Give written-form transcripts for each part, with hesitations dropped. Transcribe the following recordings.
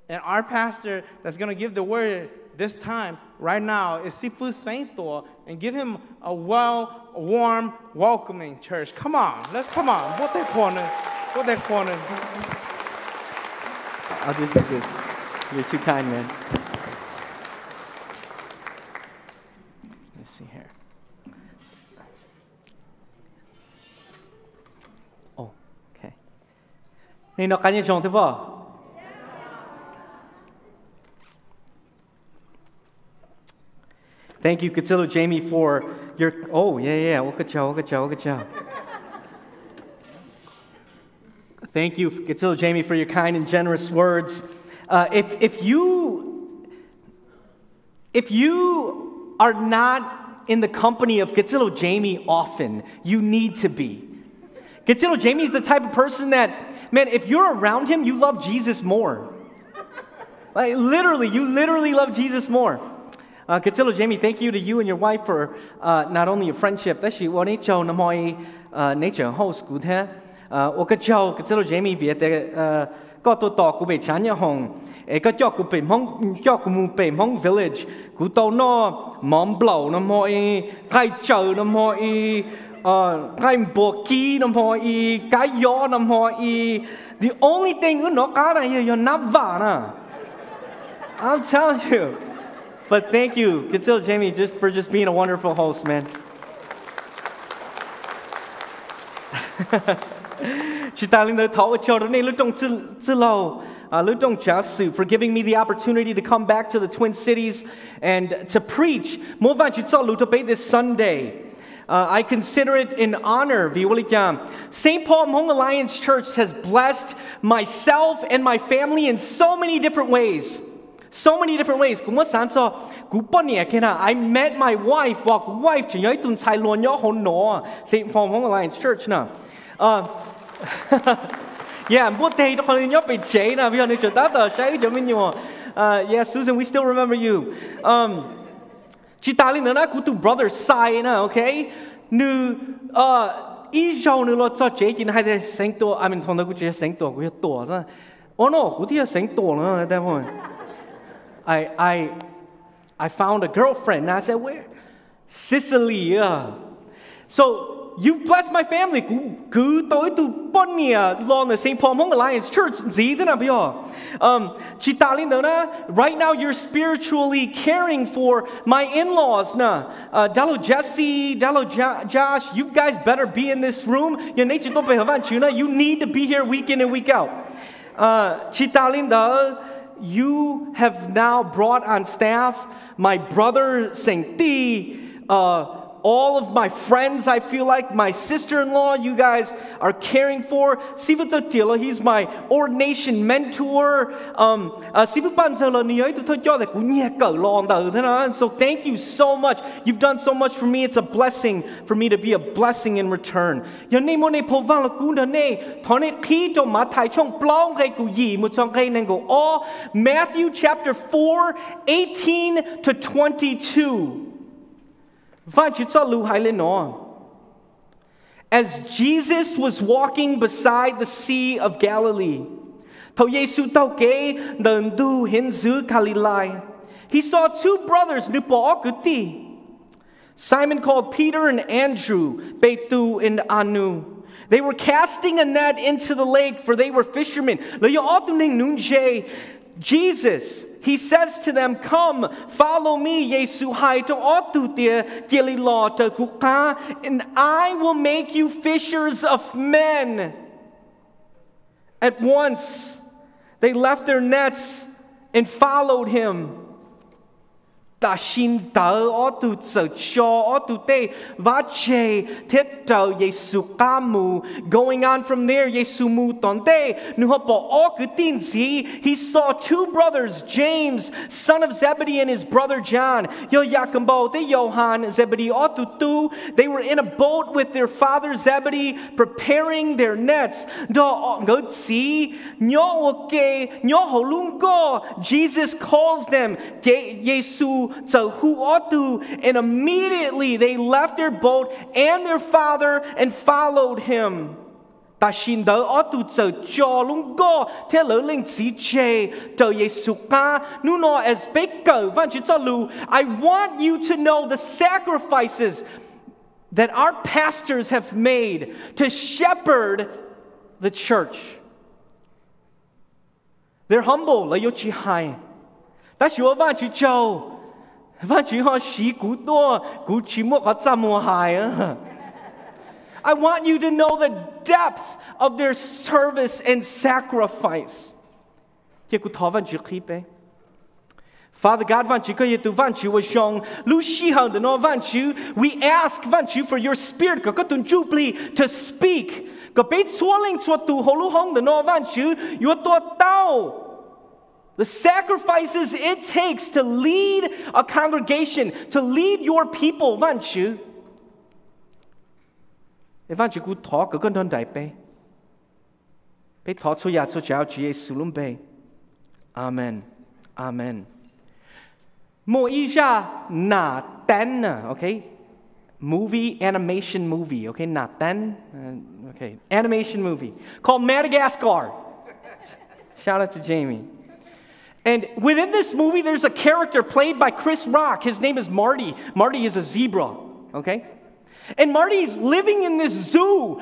And our pastor that's going to give the word this time, right now, is Sifu Saint-Thor, and give him a warm, welcoming church. Come on. Come on. What that corner. I'll do some good. You're too kind, man. Let's see here. Oh, okay. Này nó cá nhân chồng thế bỏ. Thank you, Katsilo Jamie, for your... Oh, yeah. Good job. Thank you, Katsilo Jamie, for your kind and generous words. If you are not in the company of Katsilo Jamie often, you need to be. Katsilo Jamie is the type of person that, man, if you're around him, you love Jesus more. Like, you literally love Jesus more. Katsilo Jamie, thank you to you and your wife for not only your friendship. That's she. What nature na moi nature host good ha. 我個就Katsilo Jamie 別的個都到古北產業行，個叫古北行叫古木北行 village， 古到那芒blow那麼該做那麼該搏機那麼該搖那麼the only thing you know 該那要拿瓦那 I'm telling you. But thank you, Katsilo Jamie, for being a wonderful host, man. For giving me the opportunity to come back to the Twin Cities and to preach. This Sunday. I consider it an honor. St. Paul Hmong Alliance Church has blessed myself and my family in so many different ways. I met my wife. St. Paul Hmong Alliance Church. Yeah, Susan, we still remember you. Brother Sai, okay? I found a girlfriend. And I said, where? Sicily. So you've blessed my family. Long the St. Paul Hmong Alliance Church. Right now you're spiritually caring for my in-laws. Dalo Jesse, Dalo Josh, you guys better be in this room. You need to be here week in and week out. You have now brought on staff my brother Saint T, all of my friends, I feel like, my sister-in-law, you guys are caring for. He's my ordination mentor. So thank you so much. You've done so much for me. It's a blessing for me to be a blessing in return. Matthew chapter 4, 18 to 22. As Jesus was walking beside the Sea of Galilee, he saw two brothers, Simon called Peter and Andrew, Petu and Anu. They were casting a net into the lake, for they were fishermen. Jesus, he says to them, come, follow me, and I will make you fishers of men. At once, they left their nets and followed him. Going on from there, he saw two brothers, James, son of Zebedee, and his brother John. They were in a boat with their father Zebedee, preparing their nets. Jesus calls them. And immediately they left their boat and their father and followed him. ta xin đỡ ở tu chờ cho luôn go theo lỡ linh chỉ chê chờ Giêsu ca nu no as baker van chỉ cho lu. I want you to know the sacrifices that our pastors have made to shepherd the church. They're humble, là yêu chi hai. Ta chúa van chỉ châu, van chỉ họ xí cú đua, cú chỉ mua họ trăm mua hai á. I want you to know the depth of their service and sacrifice. Kia cú thọ van chỉ khí bê. Father God, van chỉ có yêu tu van chỉ với song, lu xí hằng de no van chỉ. We ask van chỉ for your spirit, có tuân jubilee to speak. Có bế chúa linh chúa tu hồ lu hong de no van chỉ, yêu tua tao. The sacrifices it takes to lead a congregation, to lead your people, van chỉ. Van chỉ cú thọ có con đại bê. Bế thọ chúa ya chúa giáo Chúa Giêsu luôn bê. Amen. Amen. Mỗi ý ra nà tên, okay? Movie, animation movie, okay? Nà tên, okay? Animation movie called Madagascar. Shout out to Jamie. And within this movie, there's a character played by Chris Rock. His name is Marty. Marty is a zebra, okay? And Marty's living in this zoo.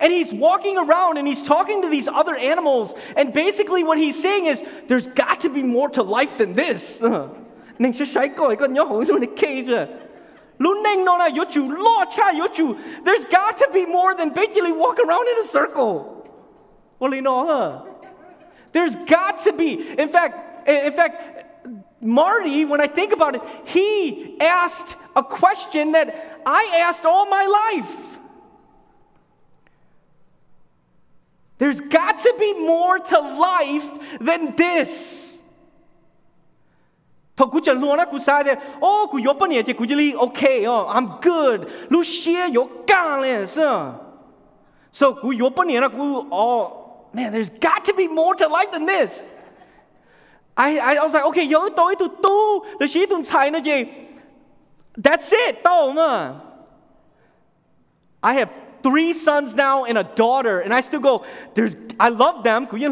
And he's walking around and he's talking to these other animals. And basically what he's saying is, there's got to be more to life than this. There's got to be more than basically walk around in a circle. There's got to be. In fact, Marty, when I think about it, he asked a question that I asked all my life. There's got to be more to life than this. Okay, I'm good. So, man, there's got to be more to life than this. I was like, okay, that's it. I have 3 sons now and a daughter, and I still go, I love them, but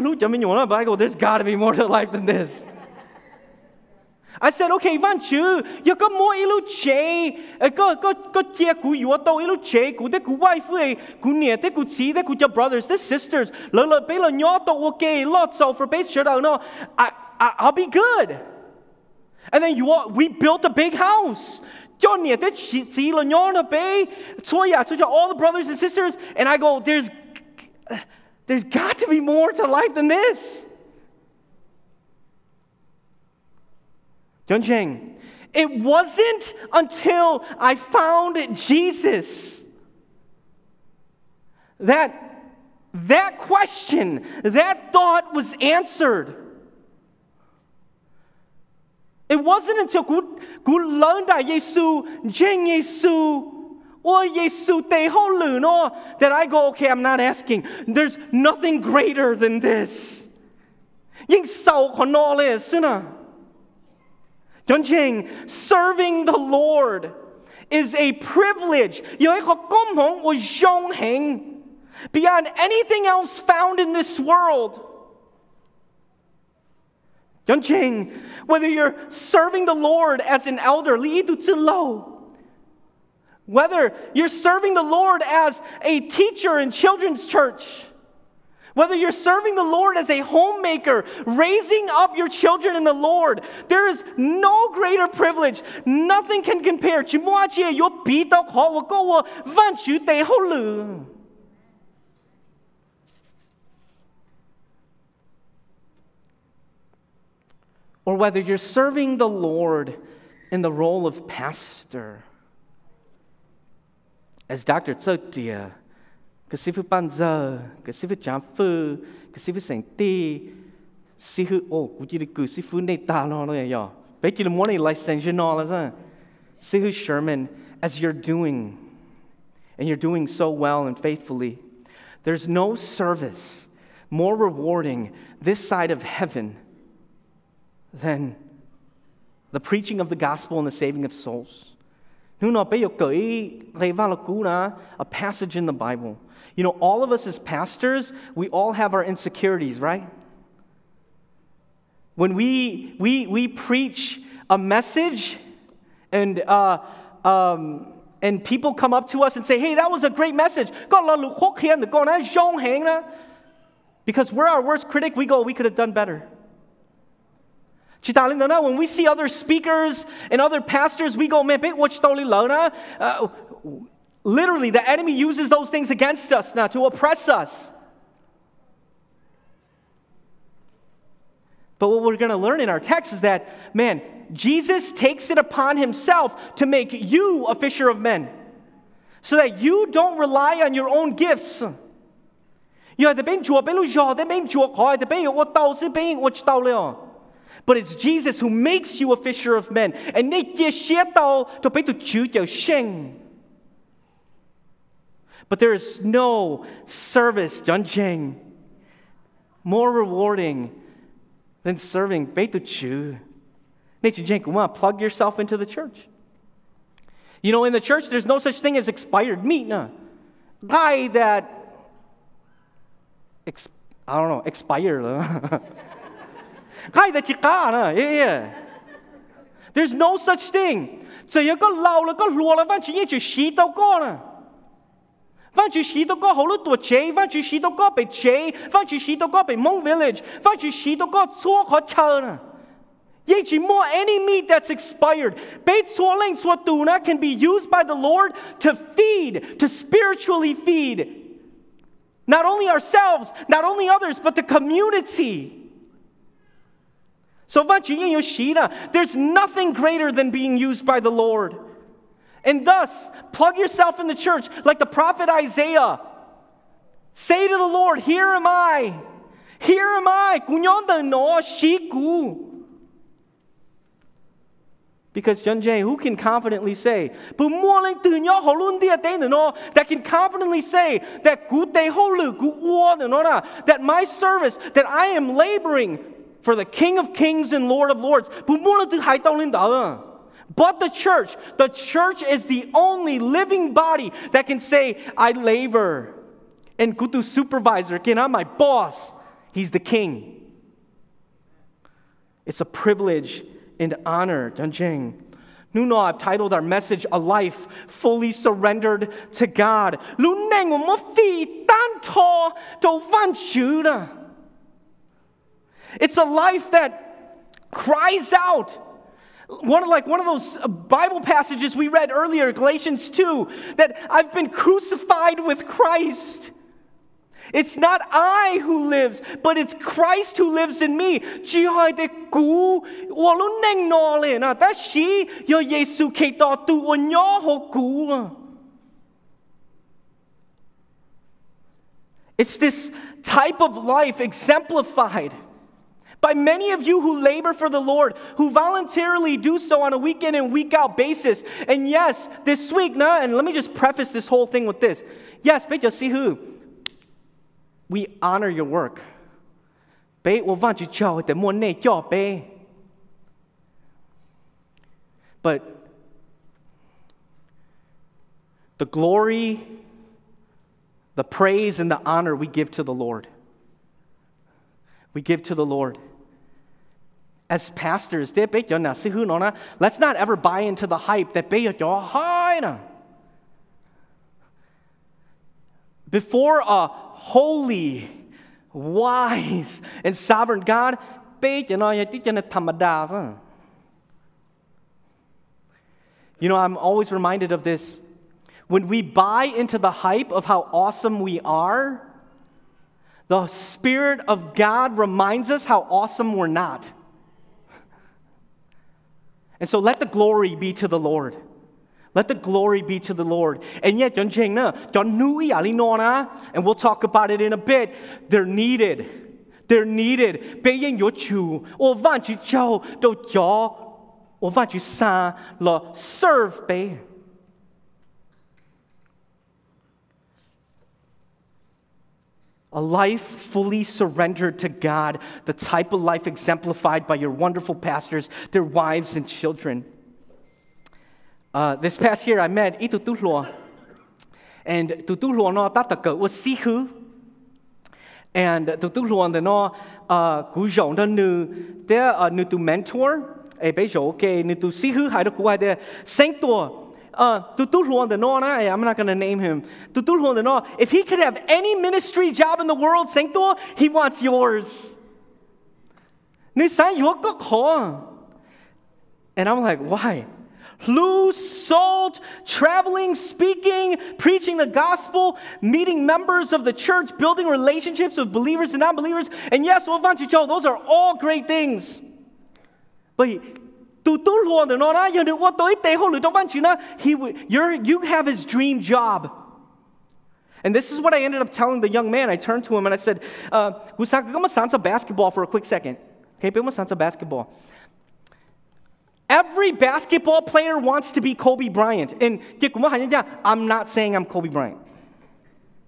I go, there's got to be more to life than this. I said, okay, Van Chu, you got more ilu che, go tia ku you to ilu che, ku de ku wife, ku near de ku see de ku your brothers, the sisters, lo belo nyoto okay, lots of for base shirt. No, I'll be good. And then we built a big house. All the brothers and sisters, and I go, there's got to be more to life than this. It wasn't until I found Jesus that question, that thought was answered. It wasn't untilกูlearned that that I go, okay, I'm not asking. There's nothing greater than this. Serving the Lord is a privilege. Beyond anything else found in this world. Whether you're serving the Lord as an elder, whether you're serving the Lord as a teacher in children's church, whether you're serving the Lord as a homemaker, raising up your children in the Lord, there is no greater privilege. Nothing can compare. Or whether you're serving the Lord in the role of pastor. As Dr. Tsotia, Kasifu Panza, Kasifu Jamfu, Kasifu Sainti, Sifu, oh, Kusifu Netalo, Becky the morning license, Sifu Sherman, as you're doing, and you're doing so well and faithfully, there's no service more rewarding this side of heaven than the preaching of the gospel and the saving of souls. Nung no be yo goi leva la guna, a passage in the Bible. You know, all of us as pastors, we all have our insecurities, right? When we preach a message and people come up to us and say, hey, that was a great message. Because we're our worst critic, we go, we could have done better. When we see other speakers and other pastors, we go, man, literally, the enemy uses those things against us now to oppress us. But what we're going to learn in our text is that, man, Jesus takes it upon himself to make you a fisher of men, so that you don't rely on your own gifts. But it's Jesus who makes you a fisher of men. But there is no service, more rewarding than serving. Plug yourself into the church. You know, in the church, there's no such thing as expired meat. Guy that, expired. There's no such thing. So you go lao la go luo la van chi chi shi do go na. Van chi shi do go ho lu tuo che, van chi shi do go bei che, van chi shi do go bei Hmong village, van chi shi do go chuo ho chao na. Ye chi more any meat that's expired. Bei chuo ling chuo tu na can be used by the Lord to feed, to spiritually feed. Not only ourselves, not only others, but the community. So there's nothing greater than being used by the Lord. And thus, plug yourself in the church like the prophet Isaiah. Say to the Lord, here am I. Here am I. Because who can confidently say, that can confidently say that my service, that I am laboring for the King of Kings and Lord of Lords. But the church is the only living body that can say, I labor. And Kutu supervisor, I'm my boss. He's the king. It's a privilege and honor. I've titled our message, A Life Fully Surrendered to God. It's a life that cries out. One of those Bible passages we read earlier, Galatians 2, that I've been crucified with Christ. It's not I who lives, but it's Christ who lives in me. It's this type of life exemplified by many of you who labor for the Lord, who voluntarily do so on a week in and week out basis. And yes, this week, and let me just preface this whole thing with this. Yes, we honor your work. But the glory, the praise, and the honor we give to the Lord. We give to the Lord. As pastors, let's not ever buy into the hype that before a holy, wise, and sovereign God, I'm always reminded of this. When we buy into the hype of how awesome we are, the Spirit of God reminds us how awesome we're not. And so let the glory be to the Lord. Let the glory be to the Lord. And yet, and we'll talk about it in a bit, they're needed. They're needed. Serve. A life fully surrendered to God, the type of life exemplified by your wonderful pastors, their wives and children. This past year, I met Itutuhlua. And Tutuhlua no tataka was sihu. And Tutuhlua no gujong the new to mentor. A bejo okay new to sihu hai ku de sanctor. Tutuhlua no I'm not going to name him. Tutuhlua no if he could have any ministry job in the world, sanctor, he wants yours. Ni sai yo ko kho. And I'm like, why? Loose, salt, traveling, speaking, preaching the gospel, meeting members of the church, building relationships with believers and non-believers. And yes, those are all great things. But you have his dream job. And this is what I ended up telling the young man. I turned to him and I said, basketball for a quick second. Okay, basketball. Every basketball player wants to be Kobe Bryant. And I'm not saying I'm Kobe Bryant.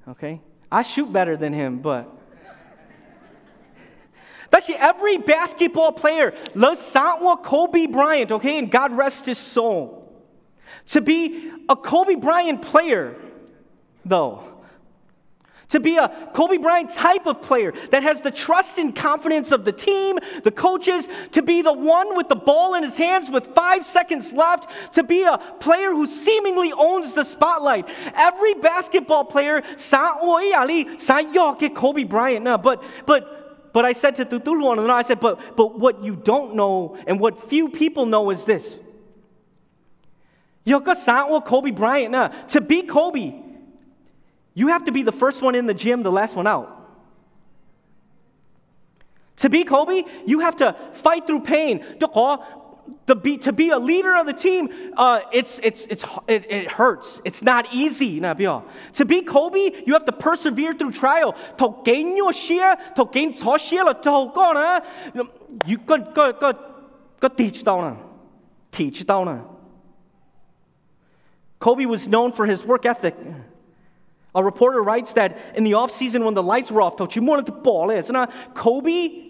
Okay? I shoot better than him, but every basketball player loves Kobe Bryant, okay? And God rest his soul. To be a Kobe Bryant player, though, to be a Kobe Bryant type of player that has the trust and confidence of the team, the coaches, to be the one with the ball in his hands with 5 seconds left, to be a player who seemingly owns the spotlight. Every basketball player, Kobe Bryant. No, but I said to Tutuluan, I said, but what you don't know and what few people know is this. Kobe Bryant. To be Kobe, you have to be the first one in the gym, the last one out. To be Kobe, you have to fight through pain. To be a leader of the team, it hurts. It's not easy. To be Kobe, you have to persevere through trial. You teach down. Kobe was known for his work ethic. A reporter writes that in the off-season when the lights were off, Kobe,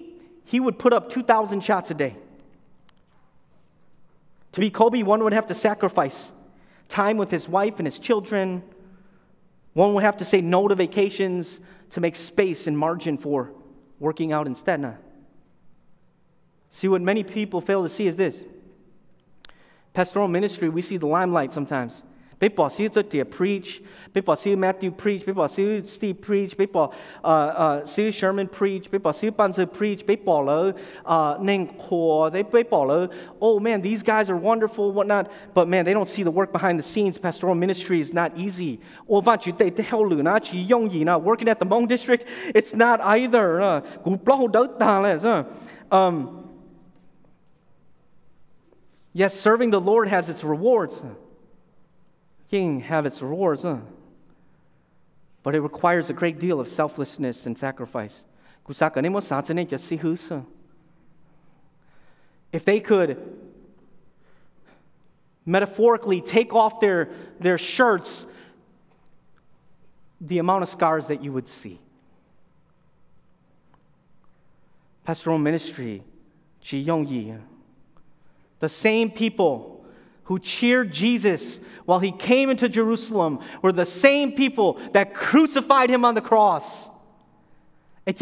he would put up 2,000 shots a day. To be Kobe, one would have to sacrifice time with his wife and his children. One would have to say no to vacations to make space and margin for working out instead. See, what many people fail to see is this. Pastoral ministry, we see the limelight sometimes. People see preach, people see Matthew preach, people see Steve preach, people see Sherman preach, people see Banzer preach, people oh man, these guys are wonderful, whatnot, but man, they don't see the work behind the scenes. Pastoral ministry is not easy. Working at the Hmong district, it's not either. Yes, serving the Lord has its rewards. Have its rewards, but it requires a great deal of selflessness and sacrifice. If they could metaphorically take off their shirts, the amount of scars that you would see. Pastoral ministry, the same people who cheered Jesus while he came into Jerusalem were the same people that crucified him on the cross. To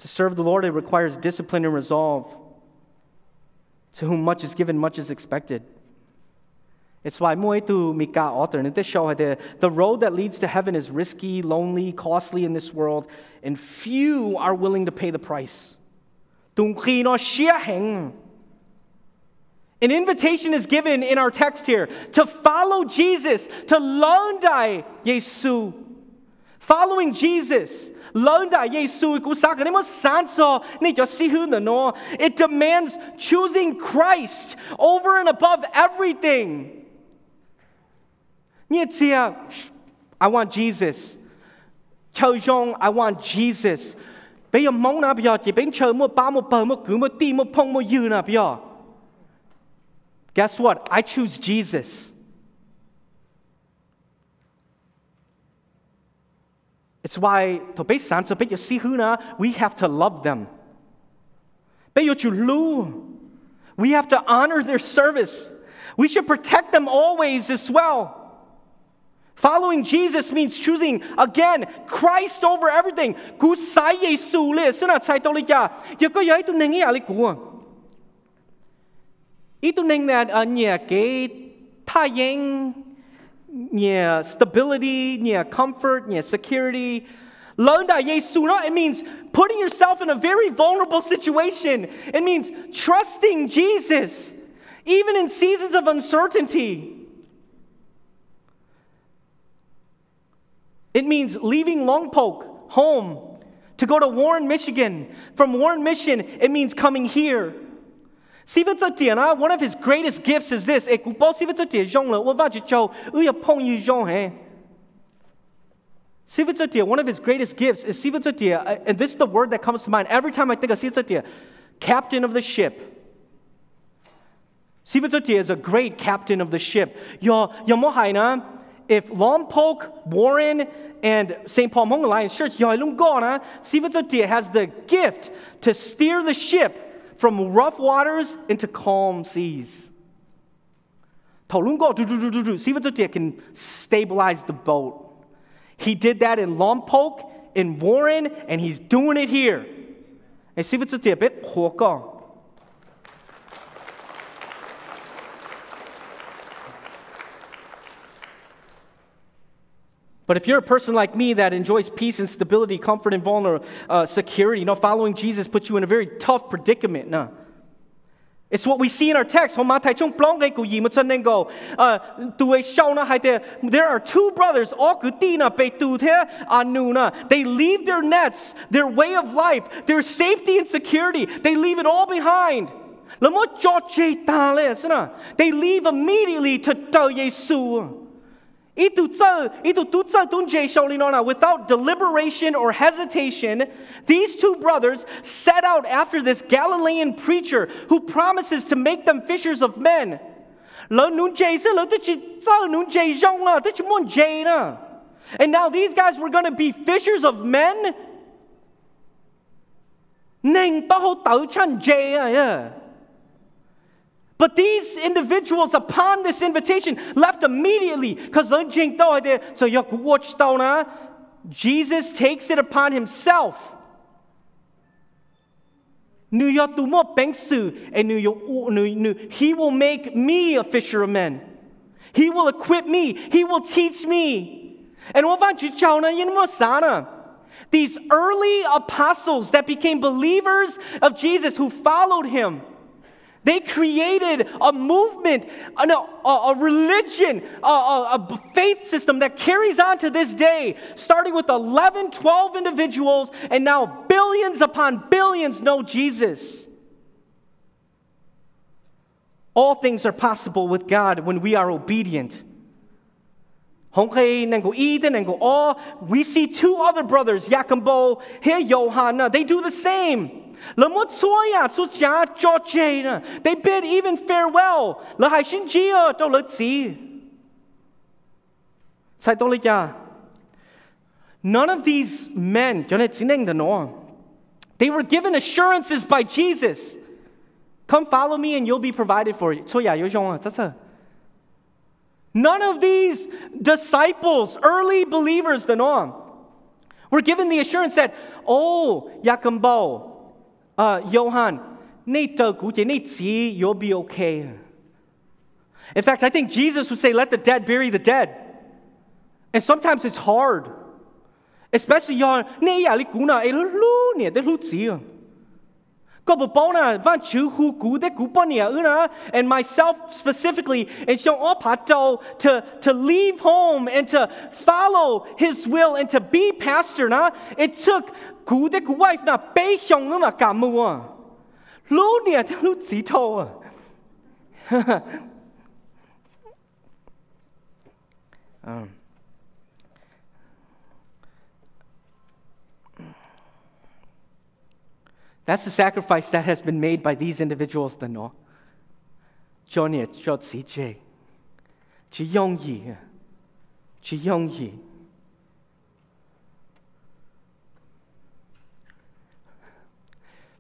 serve the Lord, it requires discipline and resolve. To whom much is given, much is expected. It's why Mika author and the road that leads to heaven is risky, lonely, costly in this world, and few are willing to pay the price. An invitation is given in our text here to follow Jesus, to learn Jesus. Following Jesus, it demands choosing Christ over and above everything. I want Jesus. I want Jesus. Guess what? I choose Jesus. It's why we have to love them. We have to honor their service. We should protect them always as well. Following Jesus means choosing, again, Christ over everything. Cú sai Giêsu le, xin là sai tôi ya. Giờ có ấy tôi nên nghĩ lại cú. Ý tôi nên là nhà cái thái yên, nhà stability, nhà comfort, nhà security. Lớn đại Giêsu nó, it means putting yourself in a very vulnerable situation. It means trusting Jesus, even in seasons of uncertainty. It means leaving Longpoke home to go to Warren, Michigan. From Warren, Michigan, it means coming here. One of his greatest gifts is this. One of his greatest gifts is, and this is the word that comes to mind every time I think of captain of the ship. Is a great captain of the ship. If Lompoc, Warren, and St. Paul Hmong Alliance Church, has the gift to steer the ship from rough waters into calm seas. Can stabilize the boat. He did that in Lompoc, in Warren, and he's doing it here. But if you're a person like me that enjoys peace and stability, comfort and security, following Jesus puts you in a very tough predicament. It's what we see in our text. There are two brothers. They leave their nets, their way of life, their safety and security. They leave it all behind. They leave immediately to tell Jesus. Without deliberation or hesitation, these two brothers set out after this Galilean preacher who promises to make them fishers of men. And now these guys were going to be fishers of men? But these individuals, upon this invitation, left immediately. Because Jesus takes it upon himself. He will make me a fisher of men. He will equip me. He will teach me. And these early apostles that became believers of Jesus who followed him, they created a movement, a religion, a faith system that carries on to this day, starting with 11, 12 individuals, and now billions upon billions know Jesus. All things are possible with God when we are obedient. We see two other brothers, Yakambo, Johanna. They do the same. They bid even farewell. None of these men, they were given assurances by Jesus. Come follow me and you'll be provided for. None of these disciples, early believers, were given the assurance that, Yakambo, Johan, you'll be okay. In fact, I think Jesus would say, let the dead bury the dead. And sometimes it's hard. Especially and myself specifically, to leave home and to follow his will and to be pastor. It took wife That's the sacrifice that has been made by these individuals.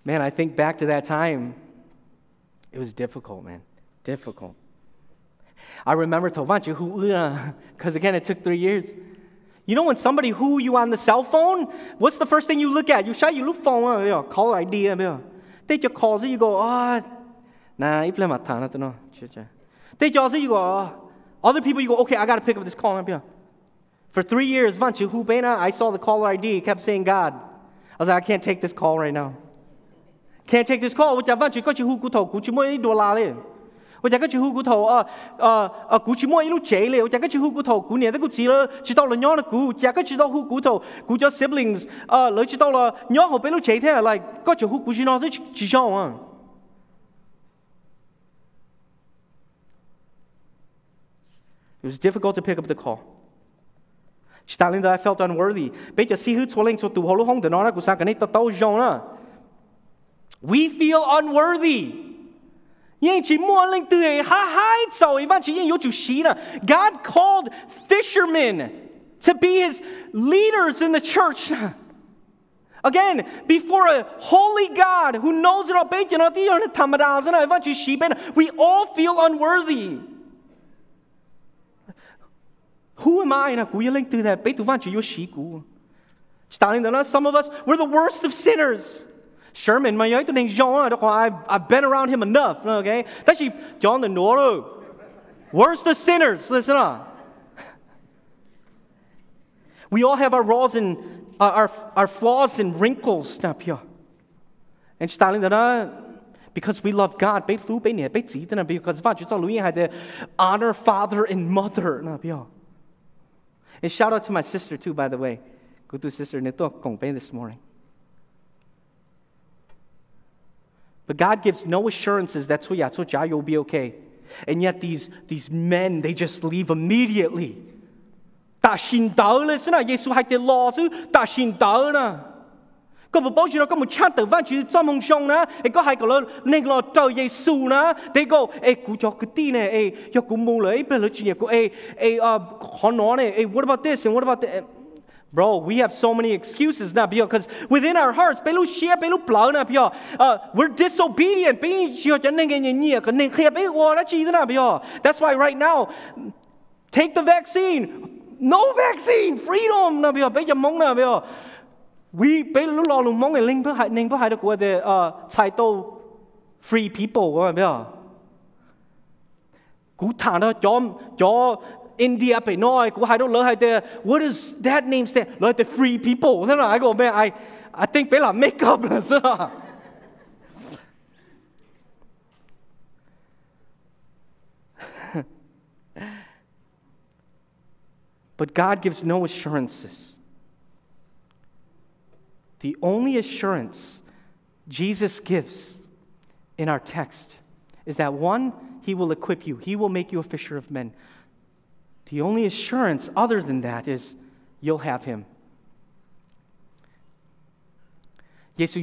Man, I think back to that time. It was difficult, man. Difficult. I remember because again, it took 3 years. You know when somebody who you on the cell phone, what's the first thing you look at? You look phone, call ID. Take your calls, you go, nah, you take yours, you go, other people, you go, okay, I got to pick up this call. For 3 years, I saw the caller ID, kept saying God. I was like, I can't take this call right now. Can't take this call. What you got you who told Gucci $1. What you got you who told Gucci more you jail. What you got you who told Gunia the Gucci, she told the Yon Gu, Jacket who told Guja siblings, Lurchitola, Yon Belu Chate, like got you who Gucci knows Chichon. It was difficult to pick up the call. I felt unworthy. We feel unworthy. God called fishermen to be his leaders in the church. Again, before a holy God who knows it all, we all feel unworthy. Who am I? Some of us, we're the worst of sinners. Sherman, I've been around him enough. Okay? John the Noro. Worst of sinners. Listen on. We all have our flaws and our flaws and wrinkles. And because we love God, because honor father and mother. And shout out to my sister too, by the way. Go to sister this morning. But God gives no assurances that you'll be okay. And yet these men, they just leave immediately. Listen, Jesus had the law. They go, what about this and what about that? Bro, we have so many excuses now because within our hearts, we're disobedient. That's why right now, take the vaccine. No vaccine, freedom. We free people. India, what does that name stand? Like the free people. I go, man, I think they make up. But God gives no assurances. The only assurance Jesus gives in our text is that one, he will equip you. He will make you a fisher of men. The only assurance other than that is you'll have him. Pastor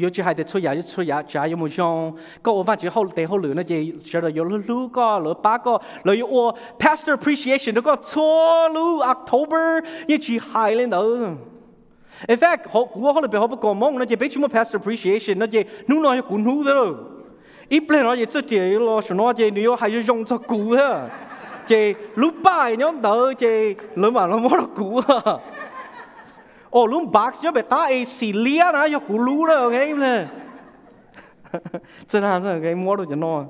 appreciation October in fact, pastor appreciation lúc bài nhóm đợi mà nó mất cũ lúc bác cho bé ta xì lia nó cho cũ lú đó nghe nè chân hàng sao cái mua đồ cho nó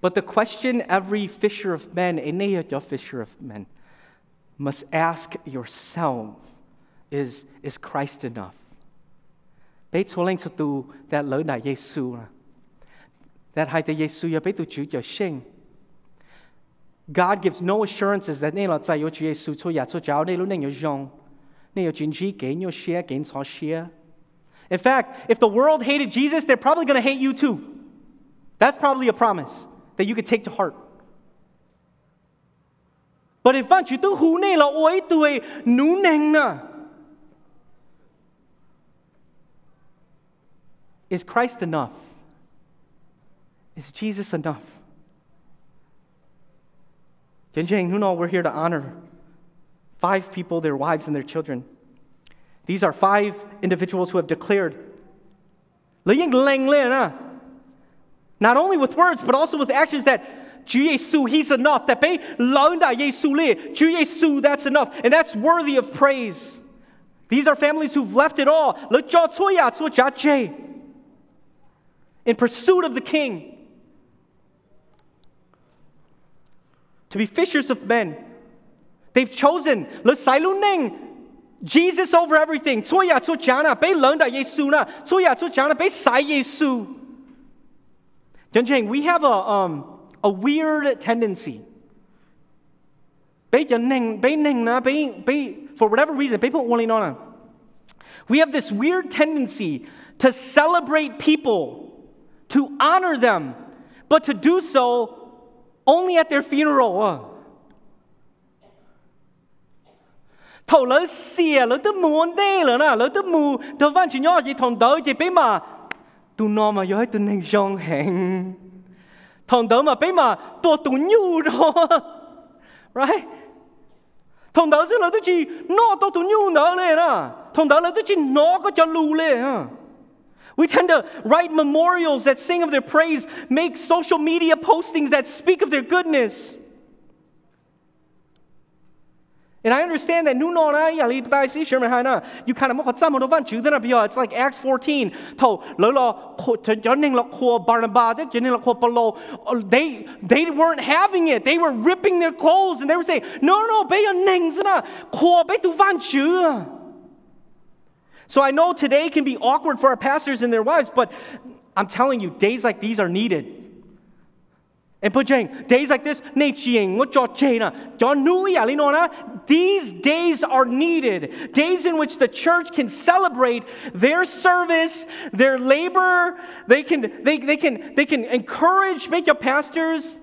But the question every fisher of men, fisher of men, must ask yourself is Christ enough? That lỡ đại Giêsu that hai tay Giêsu ya tu chữ cho sing. God gives no assurances that nên là tại yo Chúa Giêsu cho ya cho giáo đây lúc nên yo jong nên yo chính trí gain yo share gain cho share. In fact, if the world hated Jesus, they're probably going to hate you too. That's probably a promise that you could take to heart. But if you tu hu này là oi tu nu neng na. Is Christ enough? Is Jesus enough? We're here to honor 5 people, their wives and their children. These are 5 individuals who have declared, not only with words, but also with actions that 主耶穌, He's enough. That 俾兩大耶穌咧, 主耶穌, that's enough. And that's worthy of praise. These are families who've left it all. In pursuit of the King. To be fishers of men. They've chosen Jesus over everything. We have a weird tendency. For whatever reason, we have this weird tendency to celebrate people, to honor them, but to do so only at their funeral. Thông đỡ mà俾mà tua tụ nhu đó, right? Thông đỡ sẽ là tôi chỉ nó tua tụ nhu nữa lên à, thông đỡ là tôi chỉ nó có cho lù lên à. We tend to write memorials that sing of their praise, make social media postings that speak of their goodness. And I understand that you kind of it's like Acts 14. They weren't having it. They were ripping their clothes and they were saying, no. So I know today can be awkward for our pastors and their wives, but I'm telling you, days like these are needed. And days like this, these days are needed. Days in which the church can celebrate their service, their labor. They can encourage, make your pastors.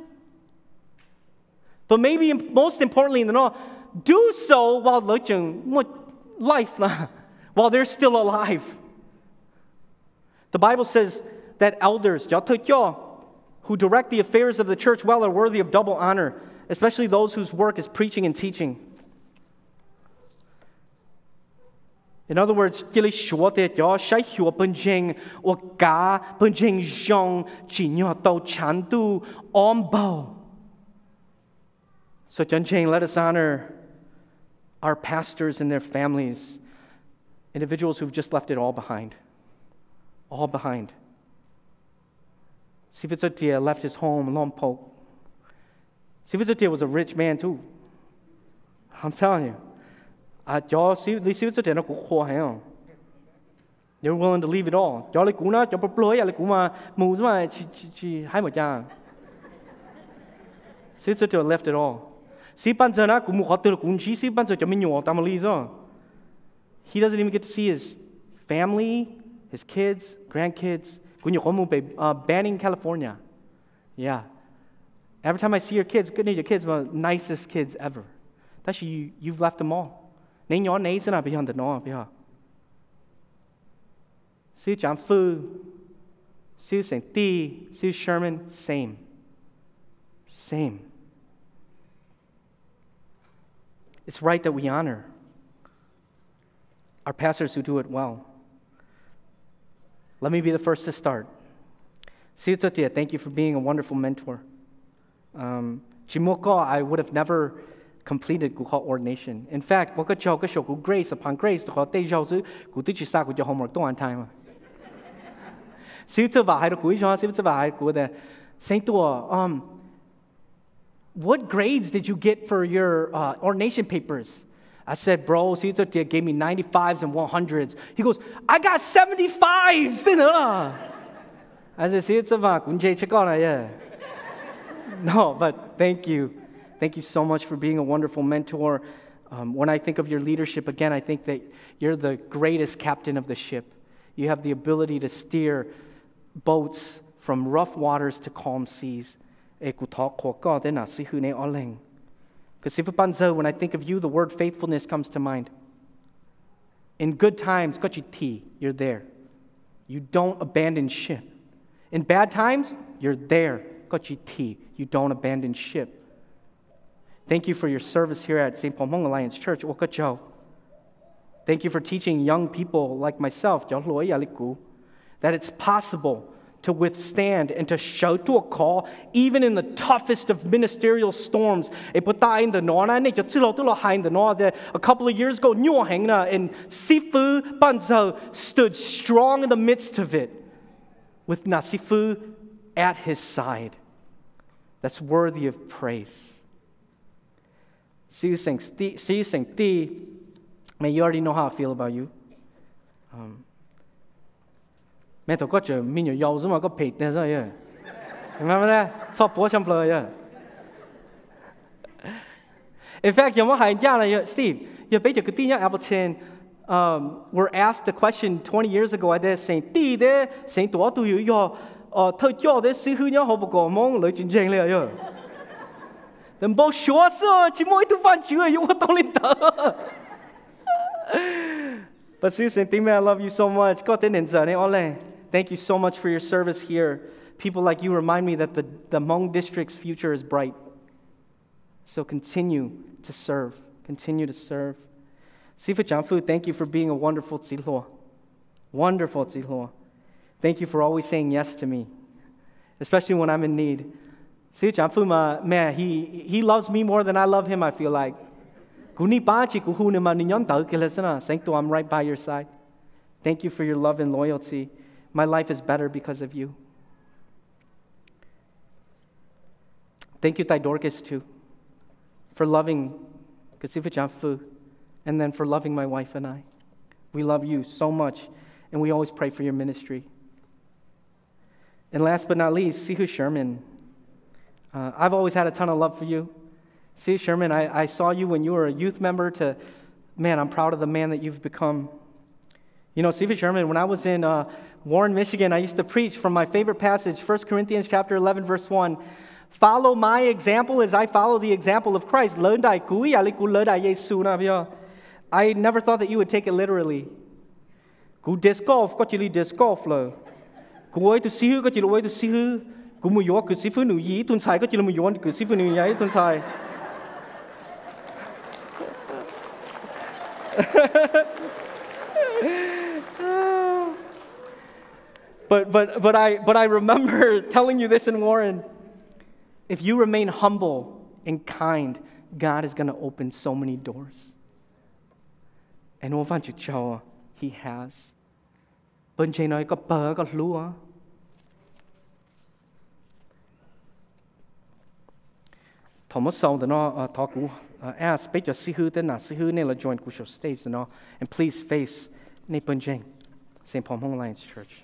But maybe most importantly, do so while while they're still alive. The Bible says that elders, who direct the affairs of the church well are worthy of double honor, especially those whose work is preaching and teaching. In other words, so let us honor our pastors and their families, individuals who've just left it all behind. All behind. Sivazotia left his home in Lompoc. Sivazotia was a rich man too. I'm telling you. They were willing to leave it all. Sivazotia left it all. He doesn't even get to see his family, his kids, grandkids. Banning California. Yeah. Every time I see your kids, your kids are the nicest kids ever. Actually, you've left them all. See John Fu, see St. D, see Sherman, same. It's right that we honor our pastors who do it well. Let me be the first to start. Thank you for being a wonderful mentor. I would have never completed ordination. In fact, grace upon grace, homework time. What grades did you get for your ordination papers? I said, bro, Caesar gave me 95s and 100s. He goes, I got 75s. I said, Caesar, yeah. No, but thank you. Thank you so much for being a wonderful mentor. When I think of your leadership, again, I think that you're the greatest captain of the ship. You have the ability to steer boats from rough waters to calm seas. Because when I think of you, the word faithfulness comes to mind. In good times, you're there. You don't abandon ship. In bad times, you're there. You don't abandon ship. Thank you for your service here at St. Paul Hmong Alliance Church. Thank you for teaching young people like myself that it's possible to withstand and to show to a call even in the toughest of ministerial storms. A couple of years ago, and Sifu Banzo stood strong in the midst of it with Nasifu at his side. That's worthy of praise. See you saying, man, you already know how I feel about you. Man, I got you. Mean your I got paid. Remember that? Top watching player. In fact, Steve, you bet you could think Appleton. Were asked the question 20 years ago. I did saying, "Di there, saying what do you your Thoj your this see who you have got Hmong le jin jing le yo." Then both sure so, chỉ mỗi thứ văn chữ you what only the. But Susan, man, I love you so much. Thank you so much for your service here. People like you remind me that the Hmong district's future is bright. So continue to serve. Continue to serve. Sifa Jamfu, thank you for being a wonderful tzilho. Wonderful tzilho. Thank you for always saying yes to me, especially when I'm in need. Sifa Jamfu, man, he loves me more than I love him, I feel like. I'm right by your side. Thank you for your love and loyalty. My life is better because of you. Thank you, Dorcas, too, for loving Kasifa Jamfu, and then for loving my wife and I. We love you so much, and we always pray for your ministry. And last but not least, Sihu Sherman. I've always had a ton of love for you. See, Sherman, I saw you when you were a youth member man, I'm proud of the man that you've become. You know, Stephen Sherman, when I was in Warren, Michigan, I used to preach from my favorite passage, 1 Corinthians chapter 11, verse 1. Follow my example as I follow the example of Christ. I never thought that you would take it literally. Disc golf, got you disc golf. Go away to see who, got you away to see who. Go New York, good see for New Year, don't say, got you New York, good see for New Year, don't say. But I remember telling you this in Warren. If you remain humble and kind, God is going to open so many doors. And He has. Thomas saw the talk ask bet your see who then not see who nela join kusho stage and please face Nepunjing, St. Paul Hmong Alliance Church.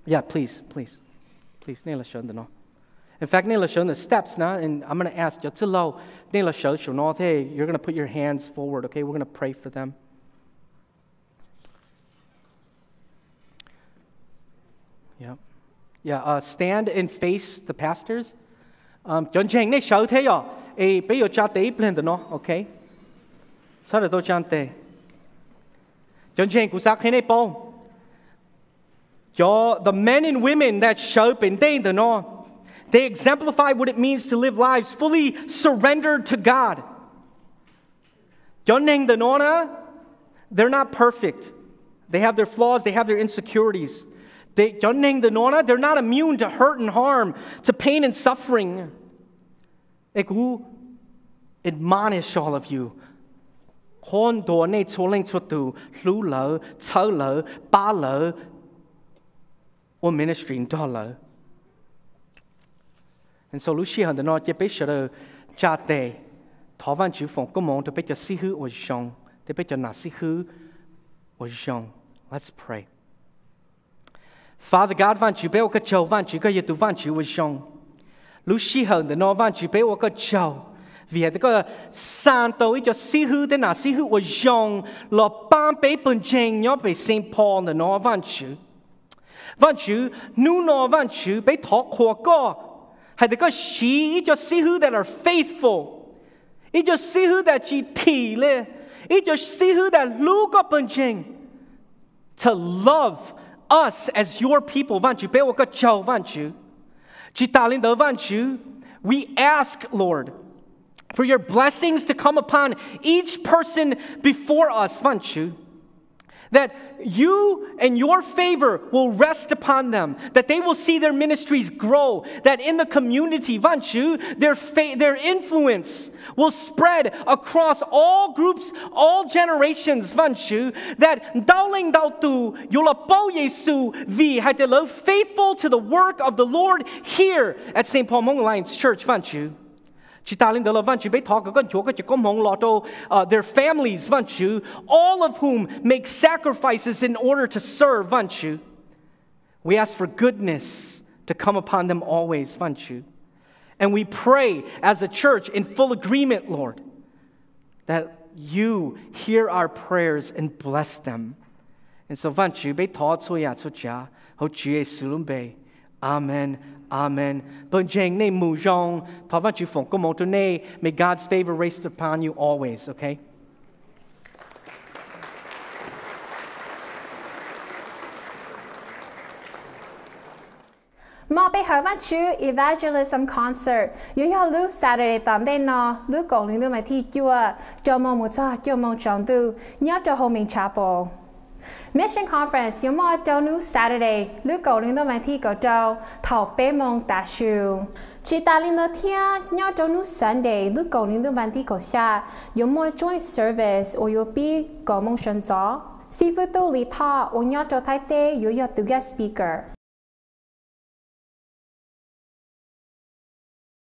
Yeah, please nela show the no. In fact, nela show the steps now, and I'm gonna ask you to low nela show no. Hey, you're gonna put your hands forward, okay? We're gonna pray for them. Yeah. Stand and face the pastors. John Cheng, ne show thế yo. Bây giờ cha tế plan nó, okay? Sao được tôi cha tế? John Cheng cũng sagt thế bao. The men and women that show up in day nó, they exemplify what it means to live lives fully surrendered to God. John Cheng nó, they're not perfect. They have their flaws. They have their insecurities. They're not immune to hurt and harm, to pain and suffering. I admonish all of you. Or ministry in dollar. And so Lucia the not yet bishop Jate Tovan Ju from Gomon to bet your see who was young. They bet your not see who was young. Let's pray. Father God, van you be oka chow van you go yetu van you was young. Lucia the no van you be oka chow. We had to go Santo, it just see who then I see who was young. Lo ban paper jing your be St. Paul the no van you. Van you, no no van you be talk go. Had to go she, it just see who that are faithful. It just see who that she teale. It just see who that look up and jing. To love us as your people, we ask, Lord, for your blessings to come upon each person before us, Vanchu. That you and your favor will rest upon them, that they will see their ministries grow, that in the community, Vanchu, their influence will spread across all groups, all generations, Vanchu, that Daoling Daotu, Yolapao Yesu Vi, had to live faithful to the work of the Lord here at St. Paul Hmong Alliance Church, Vanchu. Their families, all of whom make sacrifices in order to serve. We ask for goodness to come upon them always. And we pray as a church in full agreement, Lord, that you hear our prayers and bless them. And so, Amen. Amen. May God's favor rest upon you always, okay? Mà bây giờ vẫn chữ evangelism concert, yêu lúc Saturday tạm đây nó lúc cầu linh đôi mà thi chùa cho mong một sao cho mong chọn từ nhớ cho Homing Chapel. Mission Conference yêu mà cho lúc Saturday lúc cầu linh đôi mà thi cầu trâu thầu bé mong ta siêu. Chỉ ta linh đôi thiên nhớ cho lúc Sunday lúc cầu linh đôi mà thi cầu xa yêu mà joint service yêu bị cầu mong sân gió. Si phu tu lý thọ nhớ cho thái tê yêu từ guest speaker.